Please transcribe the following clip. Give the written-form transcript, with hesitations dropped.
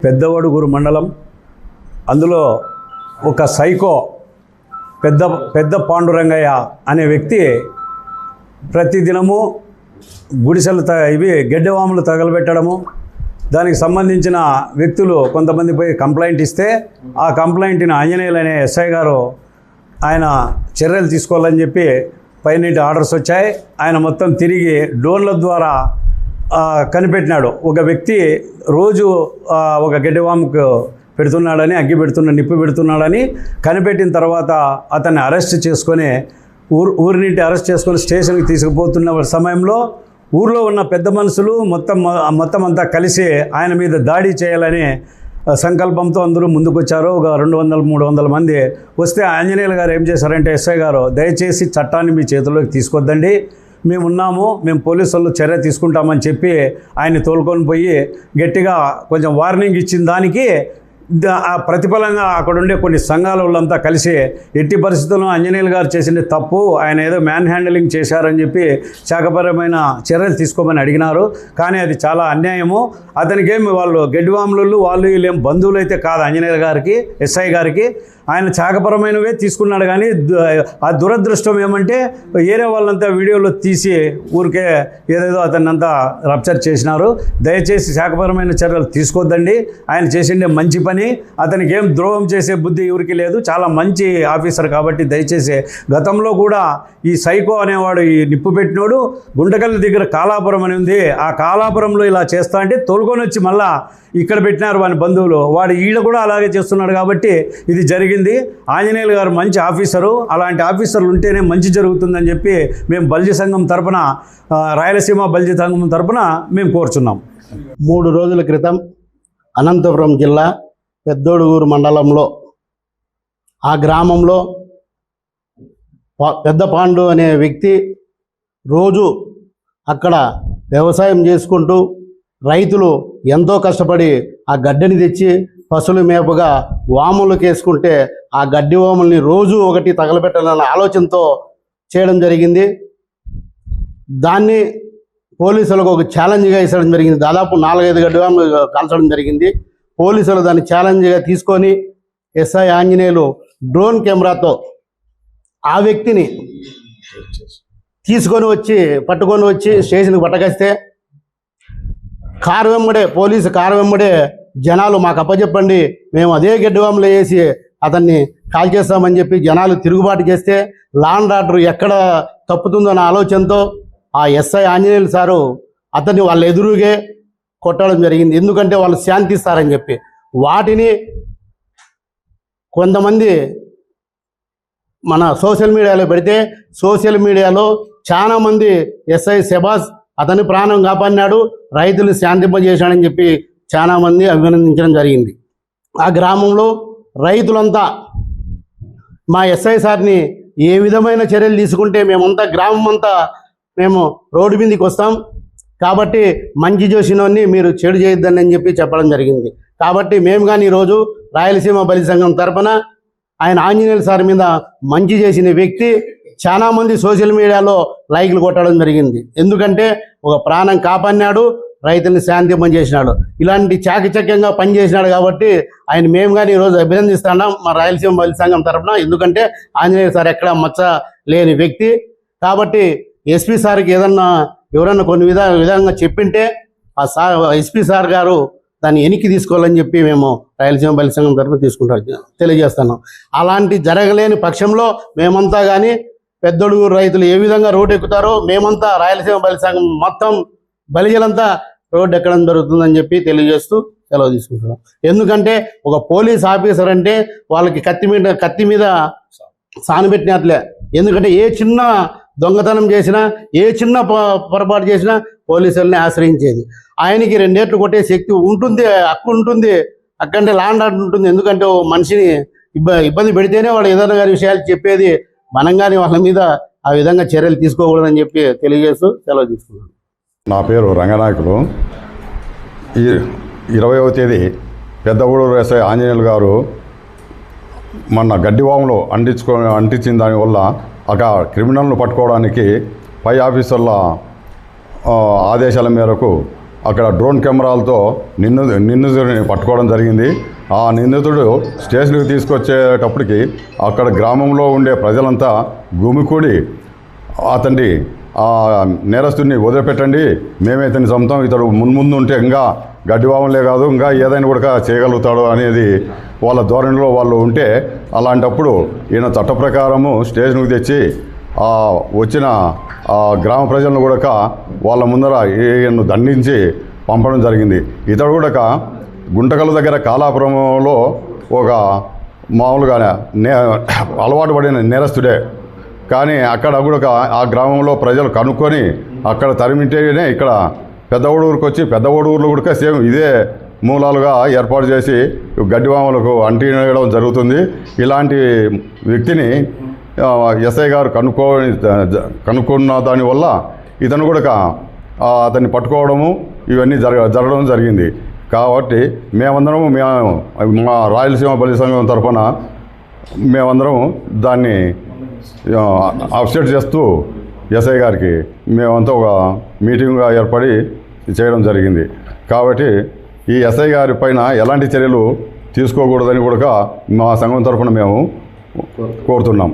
పెద్దవడుగురు మండలం, అందులో ఒక సైకో పెద్ద పాండురంగయ్య అనే వ్యక్తి ప్రతిదినము గుడిసెలు గెడ్డవాములు తగలబెట్టడము, దానికి సంబంధించిన వ్యక్తులు కొంతమంది పోయి కంప్లైంట్ ఇస్తే ఆ కంప్లైంట్ని ఆంజనేయులు అనే ఎస్ఐ గారు ఆయన చర్యలు తీసుకోవాలని చెప్పి పైనుండి ఆర్డర్స్ వచ్చాయి. ఆయన మొత్తం తిరిగి డ్రోన్ల ద్వారా కనిపెట్టినాడు. ఒక వ్యక్తి రోజు ఒక గెడ్డవాముకు పెడుతున్నాడని, నిప్పు పెడుతున్నాడని కనిపెట్టిన తర్వాత అతన్ని అరెస్ట్ చేసుకొని ఊరినింటి అరెస్ట్ చేసుకొని స్టేషన్కి తీసుకుపోతున్న సమయంలో ఊర్లో ఉన్న పెద్ద మనుషులు మొత్తం అంతా కలిసి ఆయన మీద దాడి చేయాలని సంకల్పంతో అందరూ ముందుకొచ్చారు. ఒక 200-300 మంది వస్తే ఆంజనేయులు గారు ఏం చేశారంటే, ఎస్ఐ గారు దయచేసి చట్టాన్ని మీ చేతుల్లోకి తీసుకొద్దండి, మేము పోలీసు వాళ్ళు చర్య తీసుకుంటామని చెప్పి ఆయన్ని తోలుకొని పోయి గట్టిగా కొంచెం వార్నింగ్ ఇచ్చిన దానికి ఆ ప్రతిఫలంగా అక్కడుండే కొన్ని సంఘాల వాళ్ళంతా కలిసి ఎట్టి పరిస్థితుల్లో ఆంజనేయులు గారు చేసిన తప్పు, ఆయన ఏదో మ్యాన్ హ్యాండిలింగ్ చేశారని చెప్పి శాఖపరమైన చర్యలు తీసుకోమని అడిగినారు. కానీ అది చాలా అన్యాయము. అతనికేమి వాళ్ళు గెడ్డివాములు వాళ్ళు వీళ్ళేం బంధువులు అయితే కాదు ఆంజనేయులు గారికి, ఎస్ఐ గారికి. ఆయన శాఖపరమైనవే తీసుకున్నాడు. కానీ ఆ దురదృష్టం ఏమంటే వేరే వాళ్ళంతా వీడియోలో తీసి ఊరికే ఏదేదో అతన్ని అంతా రప్చర్ చేసినారు. దయచేసి శాఖపరమైన చర్యలు తీసుకోవద్దండి. ఆయన చేసిండే మంచి పని, అతనికి ఏం ద్రోహం చేసే బుద్ధి ఎవరికి లేదు. చాలా మంచి ఆఫీసర్ కాబట్టి దయచేసి. గతంలో కూడా ఈ సైకో అనేవాడు, ఈ నిప్పు పెట్టినోడు గుంటకల్లి దగ్గర కాలాపురం అని ఉంది, ఆ కాలాపురంలో ఇలా చేస్తా అంటే తోలుకొని వచ్చి మళ్ళా ఇక్కడ పెట్టినారు వాని బంధువులు. వాడు ఈడ కూడా అలాగే చేస్తున్నాడు కాబట్టి ఇది జరిగింది. ఆంజనేయులు గారు మంచి ఆఫీసరు, అలాంటి ఆఫీసర్లు ఉంటేనే మంచి జరుగుతుందని చెప్పి మేము బల్జీ సంఘం తరపున, రాయలసీమ బల్జీ సంఘం తరపున మేము కోరుచున్నాం. 3 రోజుల క్రితం అనంతపురం జిల్లా పెద్దోడుగూరు మండలంలో ఆ గ్రామంలో పెద్ద పాండు అనే వ్యక్తి రోజు అక్కడ వ్యవసాయం చేసుకుంటూ రైతులు ఎంతో కష్టపడి ఆ గడ్డిని తెచ్చి పశువుల మేపుగా వాములకు వేసుకుంటే ఆ గడ్డి వాముల్ని రోజు ఒకటి తగలబెట్టాలన్న ఆలోచనతో చేయడం జరిగింది. దాన్ని పోలీసులకు ఒక ఛాలెంజ్గా ఇవ్వడం జరిగింది. దాదాపు 4-5 గడ్డి వాములు కాల్చడం జరిగింది. పోలీసులు దాన్ని ఛాలెంజ్గా తీసుకొని ఎస్ఐ ఆంజనేయులు డ్రోన్ కెమెరాతో ఆ వ్యక్తిని పట్టుకొని వచ్చి స్టేషన్కి పట్టకొస్తే పోలీసు కారు వెంబడే జనాలు మాకు అప్పచెప్పండి, మేము అదే గెడ్డివాములు వేసి అతన్ని కాల్ చేస్తామని చెప్పి జనాలు తిరుగుబాటు చేస్తే లా అండ్ ఆర్డర్ ఎక్కడ తప్పుతుందో అన్న ఆలోచనతో ఆ ఎస్ఐ ఆంజనేయులు సారు అతన్ని వాళ్ళ ఎదురుగే కొట్టడం జరిగింది. ఎందుకంటే వాళ్ళు శాంతిస్తారని చెప్పి. వాటిని కొంతమంది మన సోషల్ మీడియాలో పెడితే సోషల్ మీడియాలో చాలామంది ఎస్ఐ శబాజ్ అతని ప్రాణం కాపాడినాడు, రైతులు శాంతింపజేశాడని చెప్పి చాలామంది అభినందించడం జరిగింది. ఆ గ్రామంలో రైతులంతా మా ఎస్ఐ సార్ని ఏ విధమైన చర్యలు తీసుకుంటే మేమంతా గ్రామం అంతా మేము రోడ్డు మీదకి వస్తాం కాబట్టి మంచి చేసినోన్ని మీరు చెడు చేయొద్దని అని చెప్పి చెప్పడం జరిగింది. కాబట్టి మేము కానీ ఈరోజు రాయలసీమ బలి సంఘం తరపున ఆయన ఆంజనేయులు సార్ మీద మంచి చేసిన వ్యక్తి చాలామంది సోషల్ మీడియాలో లైక్లు కొట్టడం జరిగింది. ఎందుకంటే ఒక ప్రాణం కాపాడినాడు, రైతుల్ని శాంతింపం చేసినాడు, ఇలాంటి చాకచక్యంగా పనిచేసినాడు. కాబట్టి ఆయన మేము కానీ ఈరోజు అభినందిస్తున్నాం మా రాయలసీమ బలి సంఘం తరఫున. ఎందుకంటే ఆంజనేయులు సార్ ఎక్కడ మచ్చ లేని వ్యక్తి. కాబట్టి ఎస్పీ సార్కి ఎవరన్నా కొన్ని విధంగా చెప్పింటే ఆ సార్ ఎస్పీ సార్ గారు దాన్ని వెనక్కి తీసుకోవాలని చెప్పి మేము రాయలసీమ బలి సంఘం తరఫున తెలియజేస్తున్నాం. అలాంటి జరగలేని పక్షంలో మేమంతా కానీ పెద్దొడుగురు రైతులు ఏ విధంగా రోడ్డు ఎక్కుతారో మేమంతా రాయలసీమ బలి సంఘం మొత్తం బలిజలంతా రోడ్డు ఎక్కడం జరుగుతుందని చెప్పి తెలియజేస్తూ సెలవు తీసుకుంటున్నాం. ఎందుకంటే ఒక పోలీస్ ఆఫీసర్ అంటే వాళ్ళకి కత్తి మీద సానబెట్టినట్లే. ఎందుకంటే ఏ చిన్న దొంగతనం చేసినా, ఏ చిన్న పొరపాటు చేసినా పోలీసుల్ని ఆశ్రయించేది. ఆయనకి 2 ఏట్లు కొట్టే శక్తి ఉంటుంది, హక్కు ఉంటుంది, అక్కడంటే లా అండ్ ఆర్డర్ ఉంటుంది. ఎందుకంటే ఓ మనిషిని ఇబ్బంది పెడితేనే వాడు ఏదైనా గారి విషయాలు చెప్పేది. మనం కానీ వాళ్ళ మీద ఆ విధంగా చర్యలు తీసుకోకూడదని చెప్పి తెలియజేస్తూ సెలవు తీసుకున్నాను. నా పేరు రంగనాయకులు. 20వ తేదీ పెద్దగూడూరు ఎస్ఐ ఆంజనేయులు గారు మొన్న గడ్డివాములో అంటించిన దానివల్ల ఒక క్రిమినల్ను పట్టుకోవడానికి పై ఆఫీసర్ల ఆదేశాల మేరకు అక్కడ డ్రోన్ కెమెరాలతో నిందితుడిని పట్టుకోవడం జరిగింది. ఆ నిందితుడు స్టేషన్కి తీసుకొచ్చేటప్పటికి అక్కడ గ్రామంలో ఉండే ప్రజలంతా గుమికూడి అతన్ని ఆ నేరస్తుడిని వదిలిపెట్టండి, మేమే ఇతన్ని చంపుతాం, ఇతడు ముందు ఉంటే ఇంకా గడ్డివామంలే కాదు ఇంకా ఏదైనా కూడా చేయగలుగుతాడు అనేది వాళ్ళ ధోరణిలో వాళ్ళు ఉంటే, అలాంటప్పుడు ఈయన చట్ట ప్రకారము స్టేషన్కి తెచ్చి వచ్చిన గ్రామ ప్రజలను కూడా వాళ్ళ ముందర ఈయన్ను దండించి పంపడం జరిగింది. ఇతడు కూడా గుంటకల దగ్గర కాలాపురంలో ఒక మామూలుగా అలవాటు పడిన నేరస్తుడే. కానీ అక్కడ కూడా ఆ గ్రామంలో ప్రజలు కనుక్కొని అక్కడ తరిమింటేనే ఇక్కడ పెద్ద ఊడూరుకు వచ్చి పెద్ద ఊడూరులో కూడా సేమ్ ఇదే మూలాలుగా ఏర్పాటు చేసి గడ్డివాములకు అంటివేయడం జరుగుతుంది. ఇలాంటి వ్యక్తిని ఎస్ఐ గారు కనుక్కున్న దానివల్ల ఇతను కూడా అతన్ని పట్టుకోవడము ఇవన్నీ జరగడం జరిగింది. కాబట్టి మేమందరము మా రాయలసీమ బలి సంఘం తరఫున మేమందరం దాన్ని అప్సెట్ చేస్తూ ఎస్ఐ గారికి మేమంతా ఒక మీటింగ్గా ఏర్పడి చేయడం జరిగింది. కాబట్టి ఈ ఎస్ఐ గారి పైన ఎలాంటి చర్యలు తీసుకోకూడదని కూడా మా సంఘం తరఫున మేము కోరుతున్నాం.